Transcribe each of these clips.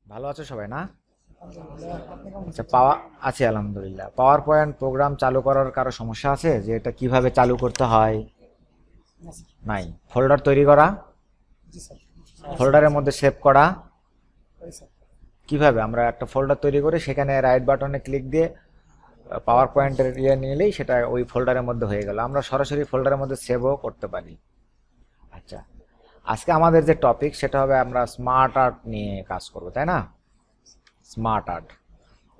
ভালো আছো সবাই না? আচ্ছা, আছে আলহামদুলিল্লাহ। পাওয়ার পয়েন্ট প্রোগ্রাম চালু করার কারো সমস্যা আছে যে এটা কিভাবে চালু করতে হয়? নাই। ফোল্ডার তৈরি করা, ফোল্ডারের মধ্যে সেভ করা, কিভাবে আমরা একটা ফোল্ডার তৈরি করে সেখানে রাইট বাটনে ক্লিক দিয়ে পাওয়ার পয়েন্টের নিলেই সেটা ওই ফোল্ডারের মধ্যে হয়ে গেল। আমরা সরাসরি ফোল্ডারের মধ্যে সেভও করতে পারি। আচ্ছা, আজকে আমাদের যে টপিক সেটা হবে আমরা স্মার্ট আর্ট নিয়ে কাজ করব, তাই না? Smart art.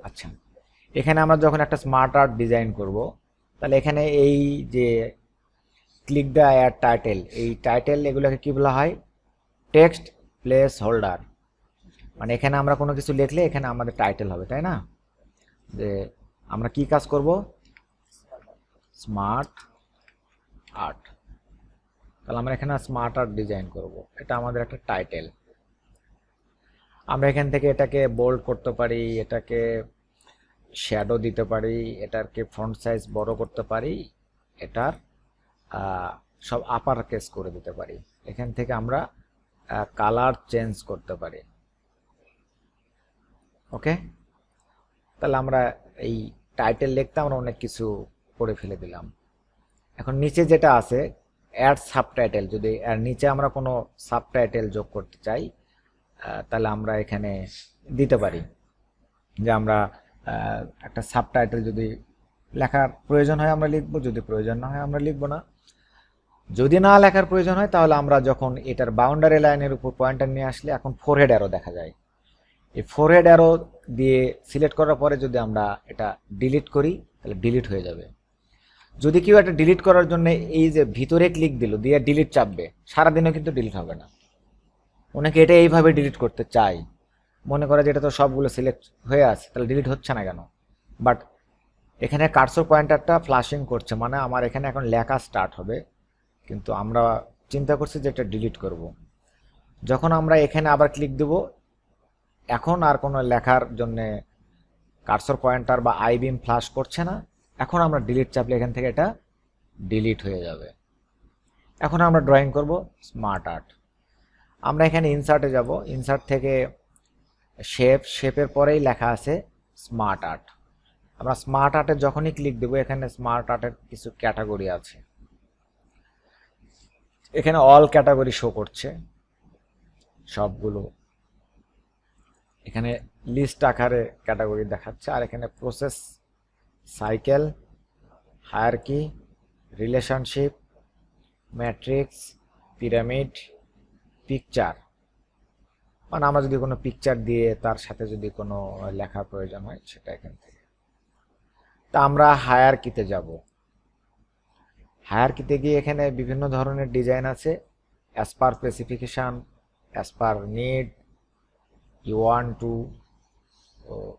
আচ্ছা, এখানে আমরা যখন একটা স্মার্ট আর্ট ডিজাইন করব, তাহলে এখানে এই যে ক্লিক দ্য অ্যাড টাইটেল, এই টাইটেল এগুলোকে কি বলা হয়? Text place holder. মানে এখানে আমরা কোনো কিছু লিখলে এখানে আমাদের টাইটেল হবে, তাই না? যে আমরা কি কাজ করব? Smart art. তাহলে আমরা এখানে স্মার্ট আর্ট ডিজাইন করব, এটা আমাদের একটা টাইটেল। আমরা এখান থেকে এটাকে বোল্ড করতে পারি, এটাকে শ্যাডো দিতে পারি, এটাকে ফন্ট সাইজ বড় করতে পারি, এটার সব আপার কেস করে দিতে পারি। এখান থেকে আমরা কালার চেঞ্জ করতে পারি। ওকে, তাহলে আমরা এই টাইটেল লিখতে আমরা অনেক কিছু করে ফেলে দিলাম। এখন নিচে যেটা আছে অ্যাড সাবটাইটেল, যদি এর নিচে আমরা কোনো সাবটাইটেল যোগ করতে চাই তাহলে আমরা এখানে দিতে পারি যে আমরা একটা সাবটাইটেল যদি লেখার প্রয়োজন হয় আমরা লিখব, যদি প্রয়োজন না হয় আমরা লিখব না। যদি না লেখার প্রয়োজন হয় তাহলে আমরা যখন এটার বাউন্ডারি লাইনের উপর পয়েন্টার নিয়ে আসলে এখন ফোরহেড অ্যারো দেখা যায়, এই ফোরহেড অ্যারো দিয়ে সিলেক্ট করার পরে যদি আমরা এটা ডিলিট করি তাহলে ডিলিট হয়ে যাবে। যদি কেউ এটা ডিলিট করার জন্য এই যে ভিতরে ক্লিক দিল দিয়ে ডিলিট চাপবে, সারাদিনও কিন্তু ডিলিট হবে না। অনেকে এটা এইভাবে ডিলিট করতে চায়, মনে করে যে এটা তো সবগুলো সিলেক্ট হয়ে আছে তাহলে ডিলিট হচ্ছে না কেন। বাট এখানে কার্সর পয়েন্টারটা ফ্ল্যাশিং করছে, মানে আমার এখানে এখন লেখা স্টার্ট হবে, কিন্তু আমরা চিন্তা করছি যে এটা ডিলিট করব। যখন আমরা এখানে আবার ক্লিক দেব, এখন আর কোনো লেখার জন্যে কার্সর পয়েন্টার বা আই বিম ফ্ল্যাশ করছে না। এখন আমরা ডিলিট চাপলে এখান থেকে এটা ডিলিট হয়ে যাবে। এখন আমরা ড্রয়িং করব স্মার্ট আর্ট। আমরা এখানে ইনসার্টে যাব, ইনসার্ট থেকে শেপের পরেই লেখা আছে স্মার্ট আর্ট। আমরা স্মার্ট আর্টে যখনই ক্লিক দেব এখানে স্মার্ট আর্টের কিছু ক্যাটাগরি আছে, এখানে অল ক্যাটাগরি শো করছে সবগুলো, এখানে লিস্ট আকারে ক্যাটাগরি দেখাচ্ছে। আর এখানে process, cycle, hierarchy, relationship, matrix, pyramid, picture, মানে আমরা যদি কোনো পিকচার দিয়ে তার সাথে যদি কোনো লেখার প্রয়োজন হয় সেটা এখান থেকে। তা আমরা হায়ারকিতে যাব, হায়ারকিতে গিয়ে এখানে বিভিন্ন ধরনের ডিজাইন আছে, as per specification, as per need, you want to,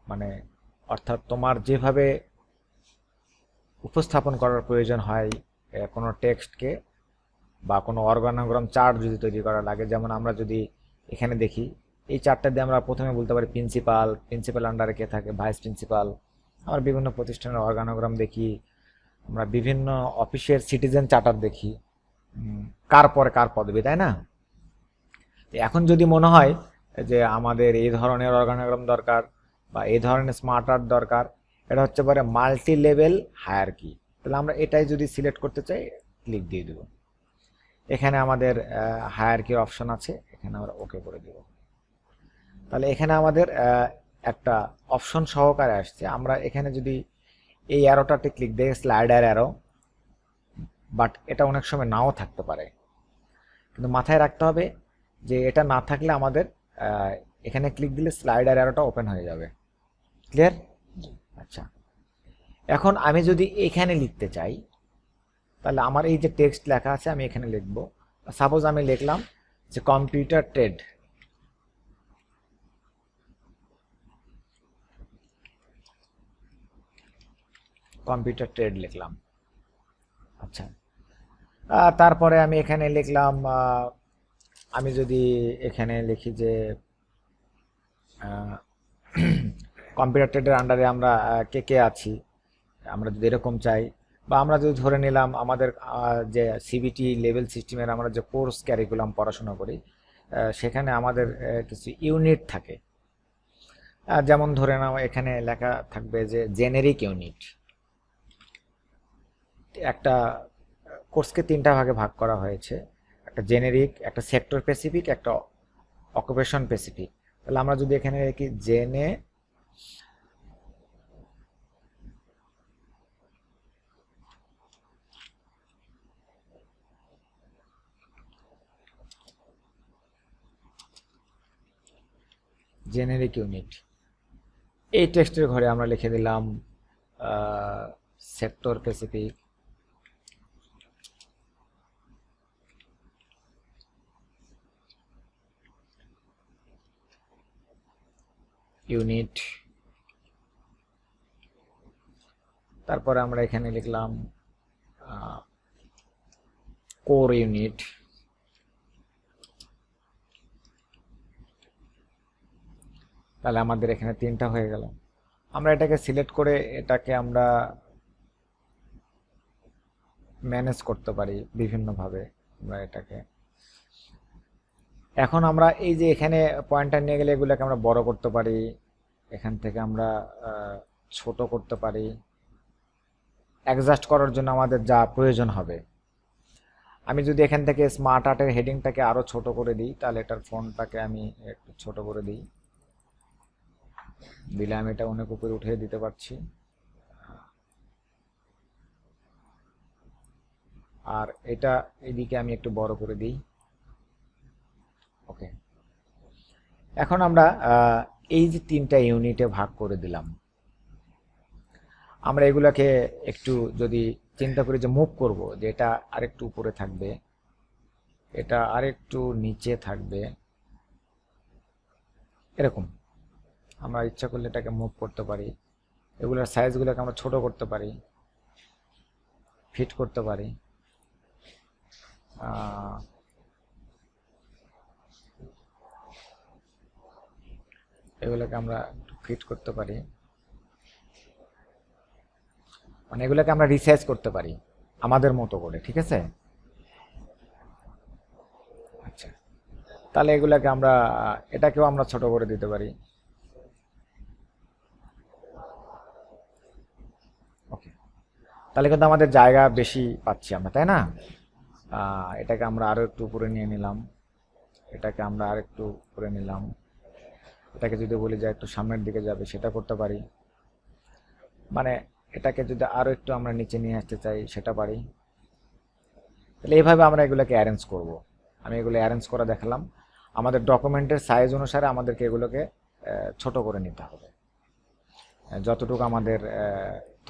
মানে অর্থাৎ তোমার যেভাবে উপস্থাপন করার প্রয়োজন হয় কোনো টেক্সটকে বা কোনো অর্গানোগ্রাম চার্ট যদি তৈরি করা লাগে। যেমন আমরা যদি এখানে দেখি এই চার্টটা দিয়ে আমরা প্রথমে বলতে পারি প্রিন্সিপাল আন্ডারে কে থাকে, ভাইস প্রিন্সিপাল। আমরা বিভিন্ন প্রতিষ্ঠানের অর্গানোগ্রাম দেখি, আমরা বিভিন্ন অফিসের সিটিজেন চার্টার দেখি, কার পরে কার পদবি, তাই না? এখন যদি মনে হয় যে আমাদের এই ধরনের অর্গানোগ্রাম দরকার বা এই ধরনের স্মার্ট আর্ট দরকার, এটা হচ্ছে পারে মাল্টি লেভেল হায়ারকি, তাহলে আমরা এটাই যদি সিলেক্ট করতে চাই ক্লিক দিয়ে দেব। এখানে আমাদের হায়ারকির অপশন আছে, এখানে আমরা ওকে করে দেব। তাহলে এখানে আমাদের একটা অপশন সহকারে আসছে। আমরা এখানে যদি এই অ্যারোটাতে ক্লিক দিই স্লাইডার অ্যারো, বাট এটা অনেক সময় নাও থাকতে পারে, কিন্তু মাথায় রাখতে হবে যে এটা না থাকলে আমাদের এখানে ক্লিক দিলে স্লাইডার অ্যারোটা ওপেন হয়ে যাবে। ক্লিয়ার? আচ্ছা, এখন আমি যদি এখানে লিখতে চাই তাহলে আমার এই যে টেক্সট লেখা আছে আমি এখানে লিখব। সাপোজ আমি লিখলাম যে কম্পিউটার ট্রেড, কম্পিউটার ট্রেড লিখলাম। আচ্ছা, তারপরে আমি এখানে লিখলাম, আমি যদি এখানে লিখি যে কম্পিউটার ট্রেডের আন্ডারে আমরা কে কে আছি, আমরা যদি এরকম চাই, বা আমরা যদি ধরে নিলাম আমাদের যে সিবিটি লেভেল সিস্টেমের আমরা যে কোর্স ক্যারিকুলাম পড়াশোনা করি সেখানে আমাদের কিছু ইউনিট থাকে, যেমন ধরে নাও এখানে লেখা থাকবে যে জেনেরিক ইউনিট। একটা কোর্সকে 3টা ভাগে ভাগ করা হয়েছে, একটা জেনেরিক, একটা সেক্টর স্পেসিফিক, একটা অকুপেশন স্পেসিফিক। তাহলে আমরা যদি এখানে লিখি জেনেরিক ইউনিট, এই টেক্সটের ঘরে আমরা লিখে দিলাম সেক্টর স্পেসিফিক ইউনিট। তারপরে আমরা এখানে লিখলাম কোর ইউনিট। তাহলে আমাদের এখানে 3টা হয়ে গেল। আমরা এটাকে সিলেক্ট করে এটাকে আমরা ম্যানেজ করতে পারি বিভিন্নভাবে। আমরা এটাকে এখন আমরা এই যে এখানে পয়েন্টার নিয়ে গেলে এগুলোকে আমরা বড় করতে পারি, এখান থেকে আমরা ছোট করতে পারি, অ্যাডজাস্ট করার জন্য আমাদের যা প্রয়োজন হবে। আমি যদি এখান থেকে স্মার্ট আর্টের হেডিংটাকে আরো ছোট করে দিই, তাহলে এটার ফন্টটাকে আমি একটু ছোট করে দিই, দিলে আমি এটা অনেক উপরে উঠিয়ে দিতে পারছি। আর এটা এদিকে আমি একটু বড় করে দিই। ওকে, এখন আমরা এই যে 3টা ইউনিটে ভাগ করে দিলাম, আমরা এগুলাকে একটু যদি চিন্তা করি যে মুভ করব, যে এটা আরেকটু উপরে থাকবে, এটা আরেকটু নিচে থাকবে, এরকম আমরা ইচ্ছা করলে এটাকে মুভ করতে পারি। এগুলোর সাইজগুলোকে আমরা ছোট করতে পারি, ফিট করতে পারি। এগুলোকে আমরা ফিট করতে পারি, মানে এগুলোকে আমরা রিসাইজ করতে পারি আমাদের মতো করে, ঠিক আছে? আচ্ছা, তাহলে এগুলোকে আমরা এটাকেও আমরা ছোট করে দিতে পারি। ওকে, তাহলে কিন্তু আমাদের জায়গা বেশি পাচ্ছি আমরা, তাই না? এটাকে আমরা আরো একটু উপরে নিয়ে নিলাম, এটাকে আমরা আর একটু উপরে নিলাম, এটাকে যদি বলি যে একটু সামনের দিকে যাবে সেটা করতে পারি, মানে এটাকে যদি আরো একটু আমরা নিচে নিয়ে আসতে চাই সেটা পারি। তাহলে এইভাবে আমরা এগুলোকে অ্যারেঞ্জ করব। আমি এগুলো অ্যারেঞ্জ করা দেখালাম। আমাদের ডকুমেন্টের সাইজ অনুসারে আমাদেরকে এগুলোকে ছোট করে নিতে হবে, যতটুকু আমাদের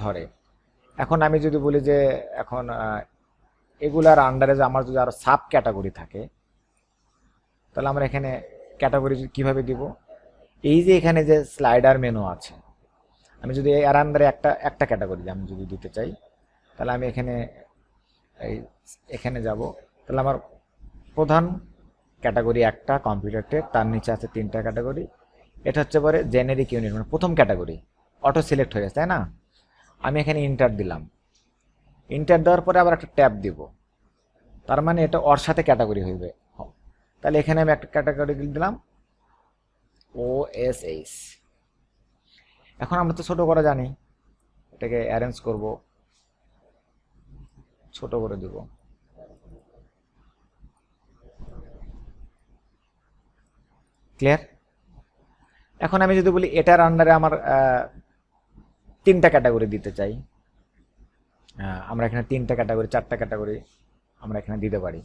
ধরে। এখন আমি যদি বলি যে এখন এগুলার আন্ডারে যে আমার যদি আরো সাব ক্যাটাগরি থাকে, তাহলে আমরা এখানে ক্যাটাগরি কিভাবে দিব? এই যে এখানে যে স্লাইডার মেনু আছে, আমি যদি এর আন্ডারে একটা ক্যাটাগরি আমি যদি দিতে চাই, তাহলে আমি এখানে যাব। তাহলে আমার প্রধান ক্যাটাগরি একটা কম্পিউটার টেক, তার নিচে আছে 3টা ক্যাটাগরি। এটা হচ্ছে পরে জেনেরিক ইউনিট, মানে প্রথম ক্যাটাগরি অটো সিলেক্ট হয়ে গেছে, তাই না? আমি এখানে ইন্টার দিলাম, ইন্টার দেওয়ার পরে আবার একটা ট্যাব দিব, তার মানে এটা ওর সাথে ক্যাটাগরি হইবে। তাহলে এখানে আমি একটা ক্যাটাগরি দিলাম OSH। এখন আমরা তো ছোট করা জানি, এটাকে অ্যারেঞ্জ করব, ছোট করে দিব। ক্লিয়ার? এখন আমি যদি বলি এটার আন্ডারে আমার 3টা ক্যাটাগরি দিতে চাই, আমরা এখানে 3টা ক্যাটাগরি 4টা ক্যাটাগরি আমরা এখানে দিতে পারি।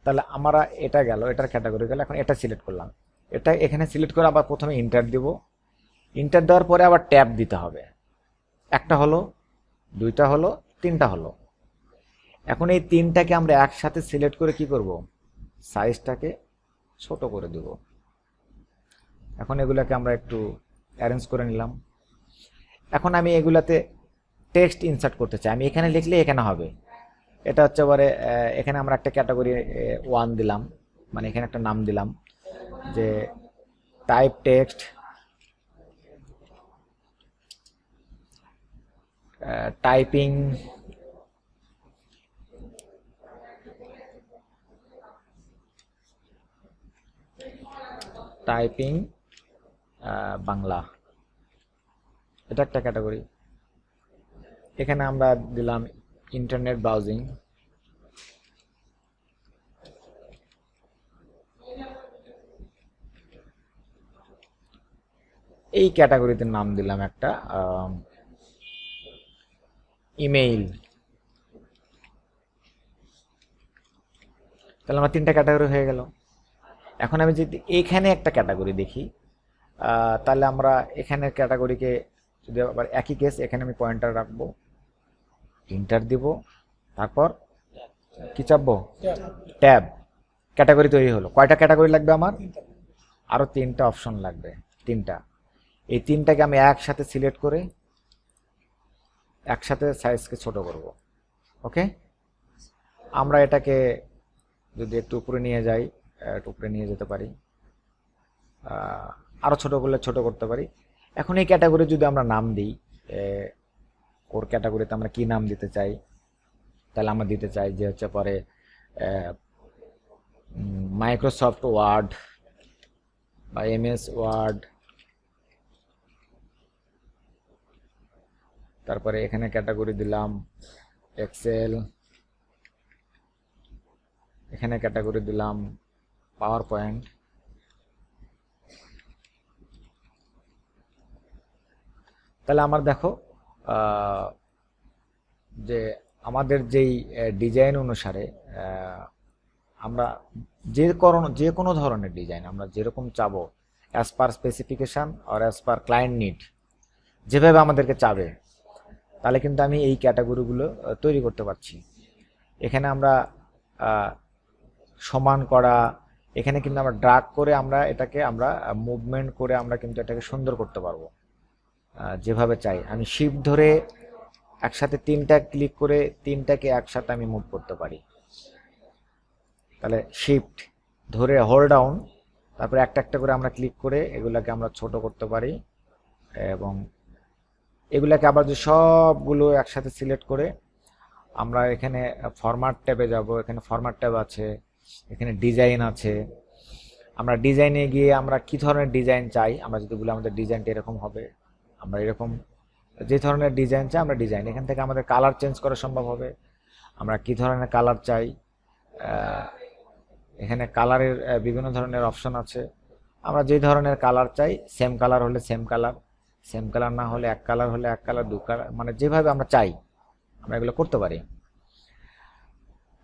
তাহলে আমরা এটা গেল, এটার ক্যাটাগরি গেল, এখন এটা সিলেক্ট করলাম, এটা এখানে সিলেক্ট করে আবার প্রথমে ইন্টার দিব, ইন্টার দেওয়ার পরে আবার ট্যাব দিতে হবে। একটা হলো, 2টা হলো, 3টা হলো। এখন এই 3টাকে আমরা একসাথে সিলেক্ট করে কি করব? সাইজটাকে ছোট করে দেব। এখন এগুলাকে আমরা একটু অ্যারেঞ্জ করে নিলাম। এখন আমি এগুলাতে টেক্সট ইনসার্ট করতে চাই, আমি এখানে লিখলে এখানে হবে। এটা হচ্ছে পরে এখানে আমরা একটা ক্যাটাগরি 1 দিলাম, মানে এখানে একটা নাম দিলাম যে টাইপ টেক্সট, টাইপিং বাংলা। এটা একটা ক্যাটাগরি। এখানে আমরা দিলাম ইন্টারনেট ব্রাউজিং, এই ক্যাটাগরিতে নাম দিলাম একটা ইমেইল। তাহলে আমার 3টা ক্যাটাগরি হয়ে গেল। এখন আমি যদি এখানে একটা ক্যাটাগরি দেখি, তাহলে আমরা এখানের ক্যাটাগরিকে যদি আবার একই কেস, এখানে আমি পয়েন্টার রাখবো, ইন্টার দিব, তারপর কি চাপবো, ট্যাব, ক্যাটাগরি তৈরি হলো। কয়টা ক্যাটাগরি লাগবে আমার? আরো 3টা অপশন লাগবে, 3টা। এই 3টাকে আমি একসাথে সিলেক্ট করে একসাথে সাইজকে ছোট করব। ওকে, আমরা এটাকে যদি একটু উপরে নিয়ে যাই, একটু উপরে নিয়ে যেতে পারি, আরো ছোট করলে ছোট করতে পারি। এখন এই ক্যাটাগরি যদি আমরা নাম দিই, কোর ক্যাটাগরিতে আমরা কি নাম দিতে চাই, তাহলে আমরা দিতে চাই যে হচ্ছে পরে মাইক্রোসফট ওয়ার্ড বা এমএস ওয়ার্ড, তারপরে এখানে ক্যাটাগরি দিলাম এক্সেল, এখানে ক্যাটাগরি দিলাম পাওয়ার পয়েন্ট। তাহলে আমার দেখো যে আমাদের যেই ডিজাইন অনুসারে আমরা যে কোনো ধরনের ডিজাইন আমরা যেরকম চাবো, অ্যাজ পার স্পেসিফিকেশন আর অ্যাজ পার ক্লায়েন্ট নিড, যেভাবে আমাদেরকে চাবে, তাহলে কিন্তু আমি এই ক্যাটাগরিগুলো তৈরি করতে পারছি। এখানে আমরা সমান করা, এখানে কিন্তু আমরা ড্রাগ করে আমরা এটাকে আমরা মুভমেন্ট করে আমরা কিন্তু এটাকে সুন্দর করতে পারবো যেভাবে চাই। আমি শিফট ধরে একসাথে 3টা ক্লিক করে 3টাকে একসাথে আমি মুভ করতে পারি। তাহলে শিফট ধরে হোল্ড ডাউন, তারপরে একটা একটা করে আমরা ক্লিক করে এগুলাকে আমরা ছোট করতে পারি, এবং এগুলাকে আবার যে সবগুলো একসাথে সিলেক্ট করে আমরা এখানে ফরম্যাট ট্যাবে যাব। এখানে ফরম্যাট ট্যাব আছে, এখানে ডিজাইন আছে। আমরা ডিজাইনে গিয়ে আমরা কি ধরনের ডিজাইন চাই, আমরা যদি বলি আমাদের ডিজাইনটা এরকম হবে, আমরা এরকম যে ধরনের ডিজাইন চাই আমরা ডিজাইন, এখান থেকে আমাদের কালার চেঞ্জ করা সম্ভব হবে। আমরা কি ধরনের কালার চাই, এখানে কালারের বিভিন্ন ধরনের অপশন আছে। আমরা যে ধরনের কালার চাই, সেম কালার হলে সেম কালার, সেম কালার না হলে এক কালার হলে এক কালার, 2 কালার, মানে যেভাবে আমরা চাই আমরা এগুলো করতে পারি।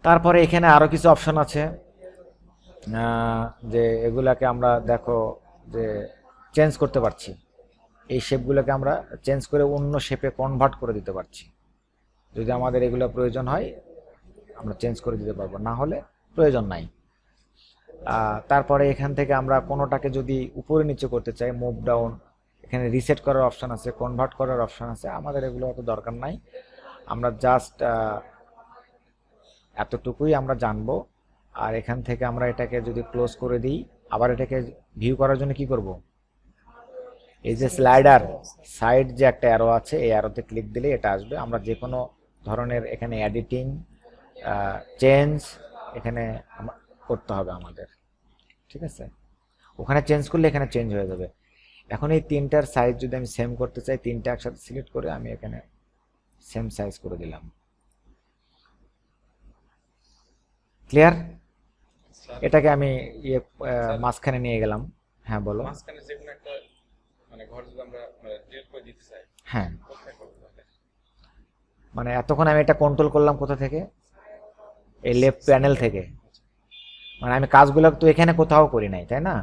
তারপরে এখানে আরো কিছু অপশন আছে, যে এগুলাকে আমরা দেখো যে চেঞ্জ করতে পারছি। এই শেপগুলোকে আমরা চেঞ্জ করে অন্য শেপে কনভার্ট করে দিতে পারছি। যদি আমাদের এগুলো প্রয়োজন হয় আমরা চেঞ্জ করে দিতে পারবো, না হলে প্রয়োজন নাই। তারপরে এখান থেকে আমরা কোনোটাকে যদি উপরে নিচে করতে চাই, মুভ ডাউন, এখানে রিসেট করার অপশন আছে, কনভার্ট করার অপশন আছে। আমাদের এগুলো অত দরকার নাই, আমরা জাস্ট এতটুকুই আমরা জানবো। আর এখান থেকে আমরা এটাকে যদি ক্লোজ করে দিই, আবার এটাকে ভিউ করার জন্য কি করব, এই যে স্লাইডার সাইড যে একটা অ্যারো আছে, এই অ্যারোতে ক্লিক দিলে এটা আসবে। আমরা যে কোনো ধরনের এখানে এডিটিং চেঞ্জ এখানে করতে হবে আমাদের, ঠিক আছে? ওখানে চেঞ্জ করলে এখানে চেঞ্জ হয়ে যাবে। এখন এই 3টার সাইজ যদি আমি সেম করতে চাই, 3টা একসাথে সিলেক্ট করে আমি এখানে সেম সাইজ করে দিলাম। ক্লিয়ার? এটাকে আমি মাঝখানে নিয়ে গেলাম। হ্যাঁ বলো। মাঝখানে যে কোনো একটা মানে ঘর যদি আমরা ডিলিট করে দিতে চাই, হ্যাঁ কোথায় করব? মানে এতক্ষণ আমি এটা কন্ট্রোল করলাম কোথা থেকে, এই লেফট প্যানেল থেকে। মানে আমি কাজগুলো তো এখানে কোথাও করি নাই, তাই না?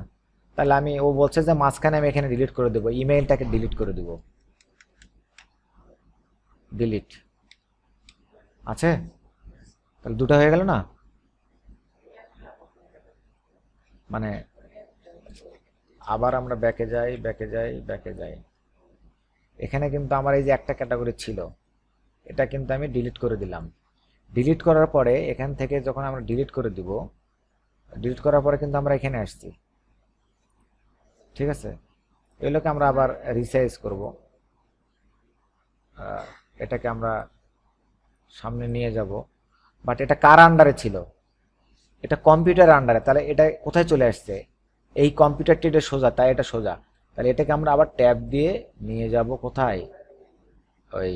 তাহলে আমি, ও বলছে যে মাঝখানে আমি এখানে ডিলিট করে দেবো, ইমেইলটাকে ডিলিট করে দেবো। ডিলিট আছে, তাহলে 2টা হয়ে গেল না? মানে আবার আমরা ব্যাকে যাই, ব্যাকে যাই, ব্যাকে যাই। এখানে কিন্তু আমার এই যে একটা ক্যাটাগরি ছিল, এটা কিন্তু আমি ডিলিট করে দিলাম। ডিলিট করার পরে এখান থেকে যখন আমরা ডিলিট করে দিব, ডিলিট করার পরে কিন্তু আমরা এখানে আসছি, ঠিক আছে? এগুলোকে আমরা আবার রিসাইজ করব, এটাকে আমরা সামনে নিয়ে যাব। বাট এটা কার আন্ডারে ছিল? এটা কম্পিউটার আন্ডারে। তাহলে এটা কোথায় চলে আসছে? এই কম্পিউটারটি এটা সোজা, তাই এটা সোজা। তাহলে এটাকে আমরা আবার ট্যাব দিয়ে নিয়ে যাব কোথায়, ওই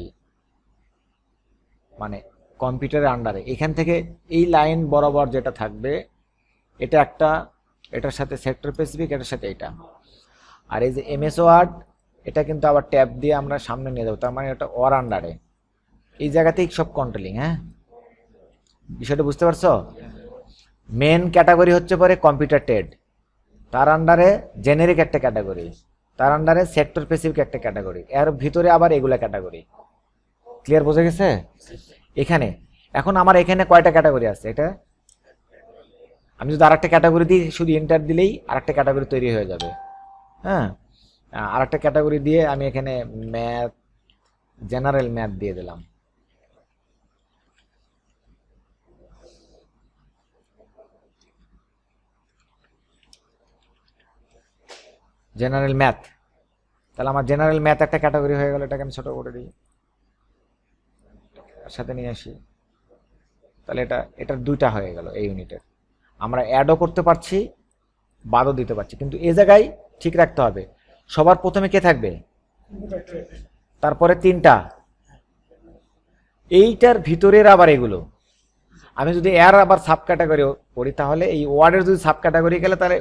মানে কম্পিউটারের আন্ডারে। এখান থেকে এই লাইন বরাবর যেটা থাকবে এটা একটা, এটার সাথে সেক্টর স্পেসিফিক, এটার সাথে এটা। আর এই যে এমএস ওয়ার্ড এটা কিন্তু আবার ট্যাব দিয়ে আমরা সামনে নিয়ে যাবো, তার মানে এটা ওর আন্ডারে, এই জায়গাতেই সব কন্ট্রোলিং। হ্যাঁ, বিষয়টা বুঝতে পারছো? মেন ক্যাটাগরি হচ্ছে পরে কম্পিউটার টেড, তার আন্ডারে জেনেরিক একটা ক্যাটাগরি, তার আন্ডারে সেক্টর স্পেসিফিক একটা ক্যাটাগরি, এর ভিতরে আবার এগুলা ক্যাটাগরি। ক্লিয়ার, বোঝা গেছে? এখানে এখন আমার এখানে কয়টা ক্যাটাগরি আছে, এটা আমি যদি আরেকটা ক্যাটাগরি দিই, শুধু এন্টার দিলেই আরেকটা ক্যাটাগরি তৈরি হয়ে যাবে। হ্যাঁ, আরেকটা ক্যাটাগরি দিয়ে আমি এখানে ম্যাথ, জেনারেল ম্যাথ দিয়ে দিলাম। জেনারেল ম্যাথ, তাহলে আমার জেনারেল ম্যাথ একটা ক্যাটাগরি হয়ে গেল, এটাকে আমি ছোট করে দিই, সাথে নিয়ে আসি। তাহলে এটার দুইটা হয়ে গেল এই ইউনিটের। আমরা অ্যাডও করতে পারছি, বাদও দিতে পারছি, কিন্তু এই জায়গায় ঠিক রাখতে হবে সবার প্রথমে কে থাকবে, তারপরে তিনটা, এইটার ভিতরের আবার এগুলো। আমি যদি এর আবার সাব ক্যাটাগরি করি, তাহলে এই ওয়ার্ডের যদি সাব ক্যাটাগরি গেলে, তাহলে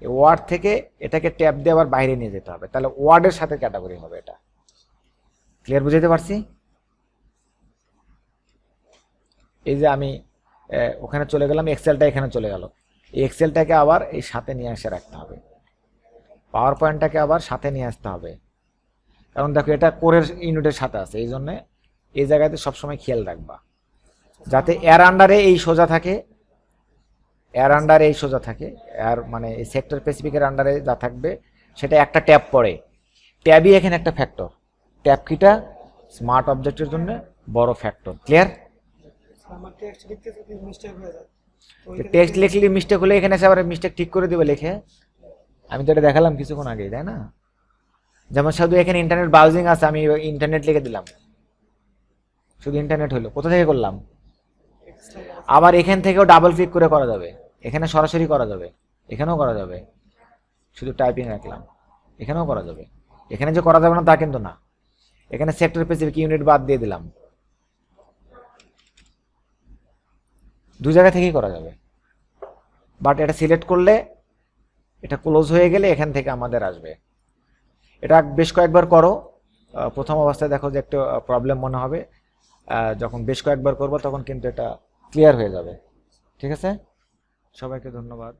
ওয়ার্ড থেকে এটাকে ট্যাব দিয়ে আবার বাইরে নিয়ে যেতে হবে, তাহলে ওয়ার্ডের সাথে ক্যাটাগরি হবে। এটা ক্লিয়ার, বুঝাইতে পারছি? এই যে আমি ওখানে চলে গেলাম, এক্সেলটা এখানে চলে গেল, এই এক্সেলটাকে আবার এই সাথে নিয়ে এসে রাখতে হবে, পাওয়ার পয়েন্টটাকে আবার সাথে নিয়ে আসতে হবে, কারণ দেখো এটা কোরের ইউনিটের সাথে আছে, এই জন্য এই জায়গাতে সবসময় খেয়াল রাখবা যাতে এর আন্ডারে এই সোজা থাকে, এর আন্ডারে এই সোজা থাকে, আর মানে এই সেক্টর স্পেসিফিকের আন্ডারে যা থাকবে সেটা একটা ট্যাব পড়ে। ট্যাবই এখানে একটা ফ্যাক্টর, ট্যাব কিটা স্মার্ট অবজেক্টের জন্য বড় ফ্যাক্টর। ক্লিয়ার? টেক্সট লিখলে মিস্টেক হলে এখানে এসে আবার মিস্টেক ঠিক করে দেবে লিখে, আমি তো এটা দেখালাম কিছুক্ষণ আগেই, তাই না? যেমন শুধু এখানে ইন্টারনেট ব্রাউজিং আছে, আমি ইন্টারনেট লিখে দিলাম, শুধু ইন্টারনেট হলো, কোথা থেকে করলাম? আবার এখান থেকেও ডাবল ক্লিক করে করা যাবে, এখানে সরাসরি করা যাবে, এখানেও করা যাবে, শুধু টাইপিং রাখলাম, এখানেও করা যাবে। এখানে যে করা যাবে না তা কিন্তু না, এখানে সেক্টর স্পেসিফিক ইউনিট বাদ দিয়ে দিলাম, দু জায়গা থেকেই করা যাবে। বাট এটা সিলেক্ট করলে এটা ক্লোজ হয়ে গেলে এখান থেকে আমাদের আসবে। এটা বেশ কয়েকবার করো, প্রথম অবস্থায় দেখো যে একটা প্রবলেম মনে হবে, যখন বেশ কয়েকবার করবো তখন কিন্তু এটা ক্লিয়ার হয়ে যাবে। ঠিক আছে, সবাইকে ধন্যবাদ।